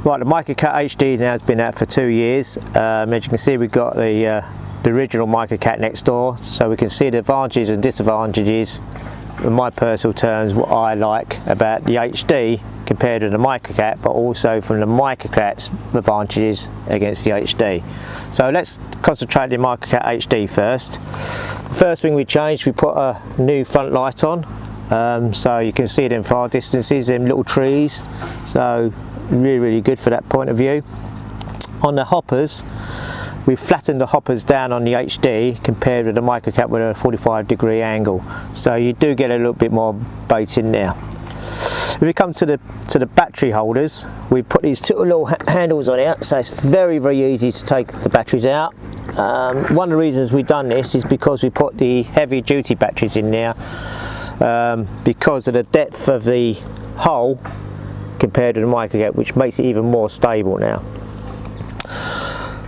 Right, the MicroCat HD now has been out for 2 years. As you can see, we've got the original MicroCat next door, so we can see the advantages and disadvantages, in my personal terms, what I like about the HD compared to the MicroCat, but also from the MicroCat's advantages against the HD. So let's concentrate on the MicroCat HD first. First thing we changed, we put a new front light on, so you can see it in far distances, in little trees, so really good for that point of view. On the hoppers, we've flattened the hoppers down on the HD compared with the MicroCat with a 45-degree angle, so you do get a little bit more bait in there. If we come to the battery holders, we put these two little handles on here, so it's very easy to take the batteries out. One of the reasons we've done this is because we put the heavy duty batteries in there because of the depth of the hole compared to the MicroCat, which makes it even more stable now.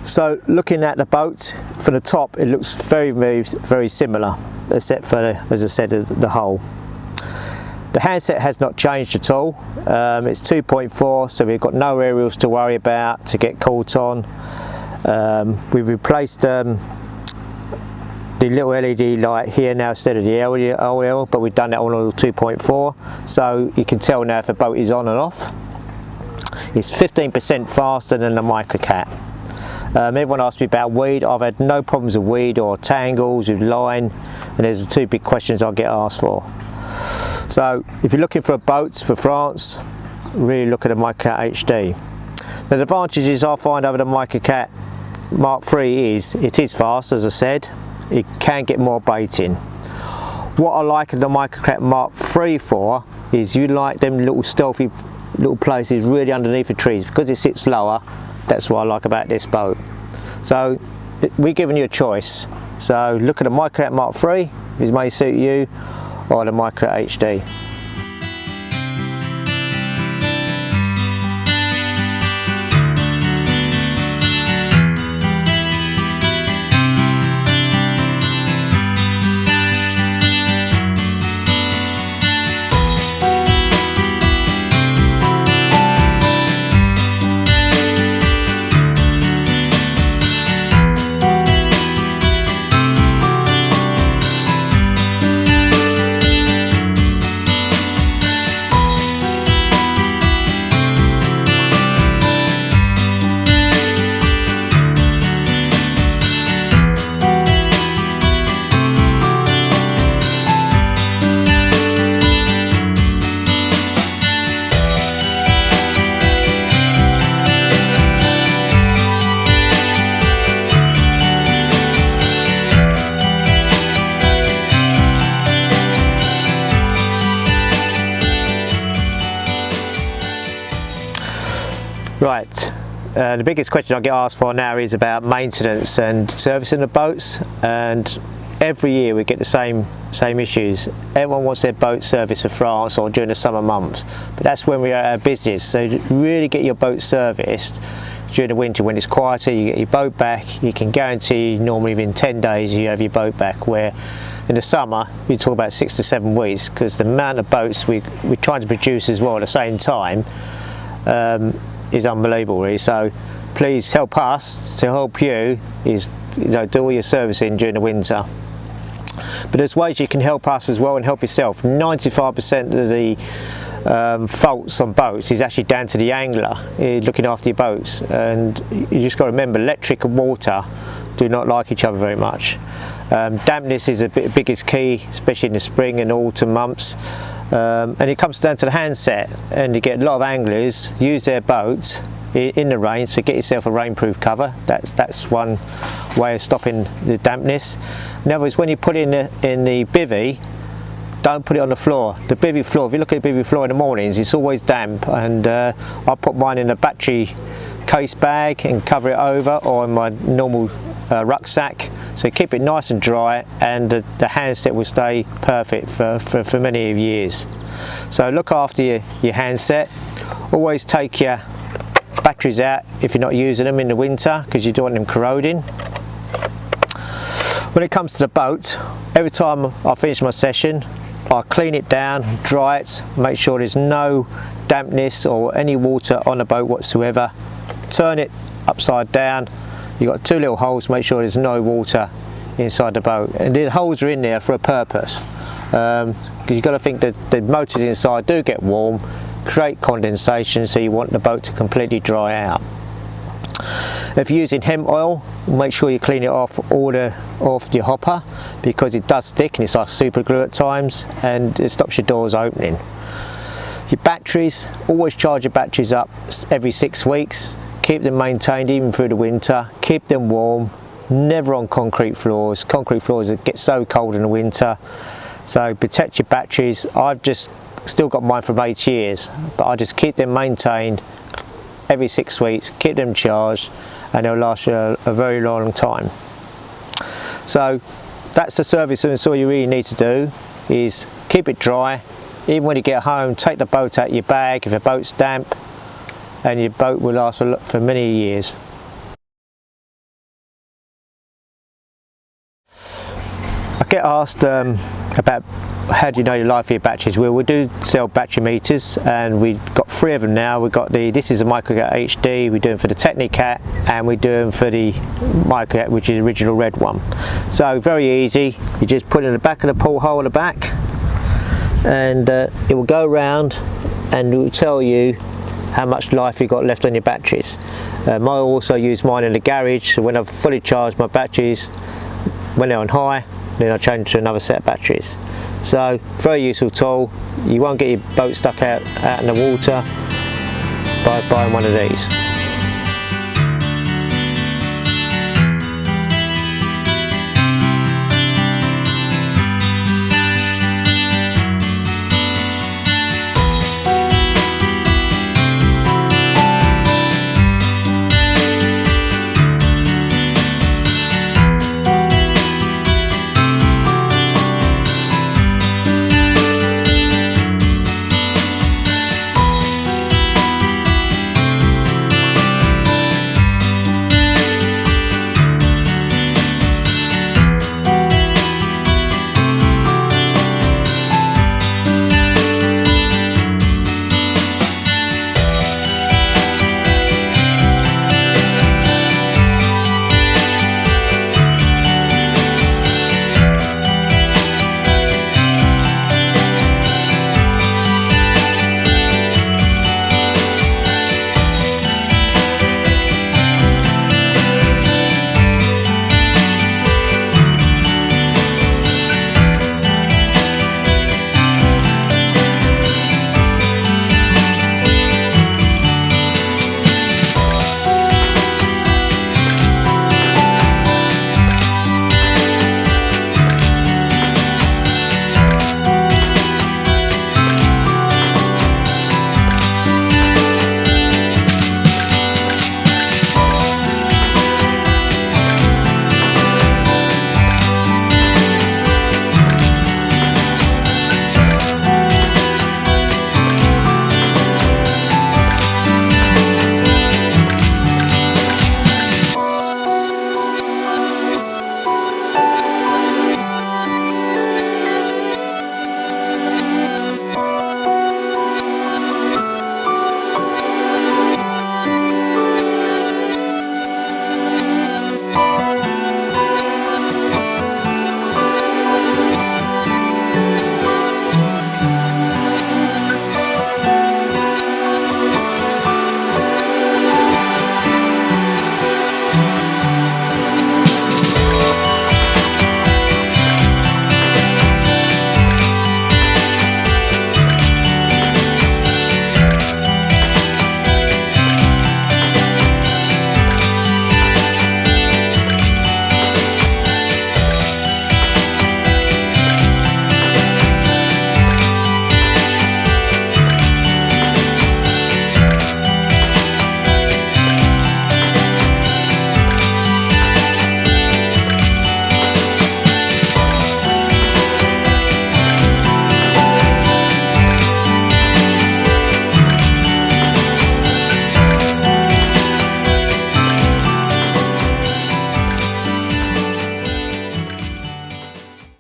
So looking at the boat from the top, it looks very similar, except for, as I said, the hull. The handset has not changed at all. It's 2.4, so we've got no aerials to worry about to get caught on. We've replaced the little LED light here now instead of the LED, but we've done that on all 2.4, so you can tell now if the boat is on and off. It's 15% faster than the MicroCat. Everyone asked me about weed. I've had no problems with weed or tangles with line, and there's the two big questions I get asked for. So if you're looking for a boat for France, really look at the MicroCat HD. The advantages I find over the MicroCat Mark III is it is fast, as I said. It can get more bait in. What I like the MicroCat Mark III for is you like them little stealthy little places really underneath the trees, because it sits lower. That's what I like about this boat. So we're giving you a choice. So look at the MicroCat Mark III, it may suit you, or the MicroCat HD. Right, the biggest question I get asked for now is about maintenance and servicing the boats, and every year we get the same issues. Everyone wants their boat serviced for France or during the summer months, but that's when we're at our busiest. So to really get your boat serviced during the winter when it's quieter, you get your boat back. You can guarantee normally within 10 days you have your boat back, where in the summer we talk about 6 to 7 weeks, because the amount of boats we're trying to produce as well at the same time is unbelievable really. So please help us to help you, is do all your servicing during the winter. But there's ways you can help us as well and help yourself. 95% of the faults on boats is actually down to the angler looking after your boats, and you just got to remember electric and water do not like each other very much. Dampness is the biggest key, especially in the spring and autumn months. And it comes down to the handset, and you get a lot of anglers use their boat in the rain, so get yourself a rainproof cover. That's one way of stopping the dampness. In other words, when you put it in the bivvy, don't put it on the floor. The bivvy floor, if you look at the bivvy floor in the mornings, it's always damp, and I put mine in a battery case bag and cover it over, or in my normal rucksack, so keep it nice and dry, and the handset will stay perfect for many years. So look after your handset. Always take your batteries out if you're not using them in the winter, because you don't want them corroding. When it comes to the boat, every time I finish my session, I clean it down, dry it, make sure there's no dampness or any water on the boat whatsoever, turn it upside down. You've got 2 little holes, make sure there's no water inside the boat, and the holes are in there for a purpose, because you've got to think that the motors inside do get warm, create condensation, so you want the boat to completely dry out. If you're using hemp oil, make sure you clean it off your hopper, because it does stick and it's like super glue at times, and it stops your doors opening. Your batteries, always charge your batteries up every 6 weeks. Keep them maintained even through the winter. Keep them warm. Never on concrete floors. Concrete floors get so cold in the winter. So protect your batteries. I've just still got mine from 8 years, but I just keep them maintained every 6 weeks. Keep them charged, and they'll last you a very long time. So that's the service, and all you really need to do is keep it dry. Even when you get home, take the boat out of your bag if the boat's damp, and your boat will last for many years. I get asked about how do you know the life of your batteries. Well, we do sell battery meters, and we've got 3 of them now. We've got this is a MicroGat HD, we do them for the Technics, and we do them for the MicroGat, which is the original red one. So very easy, you just put it in the back of the pull hole at the back, and it will go around and it will tell you how much life you've got left on your batteries. I also use mine in the garage, so when I've fully charged my batteries, when they're on high, then I change to another set of batteries. So very useful tool. You won't get your boat stuck out in the water by buying one of these.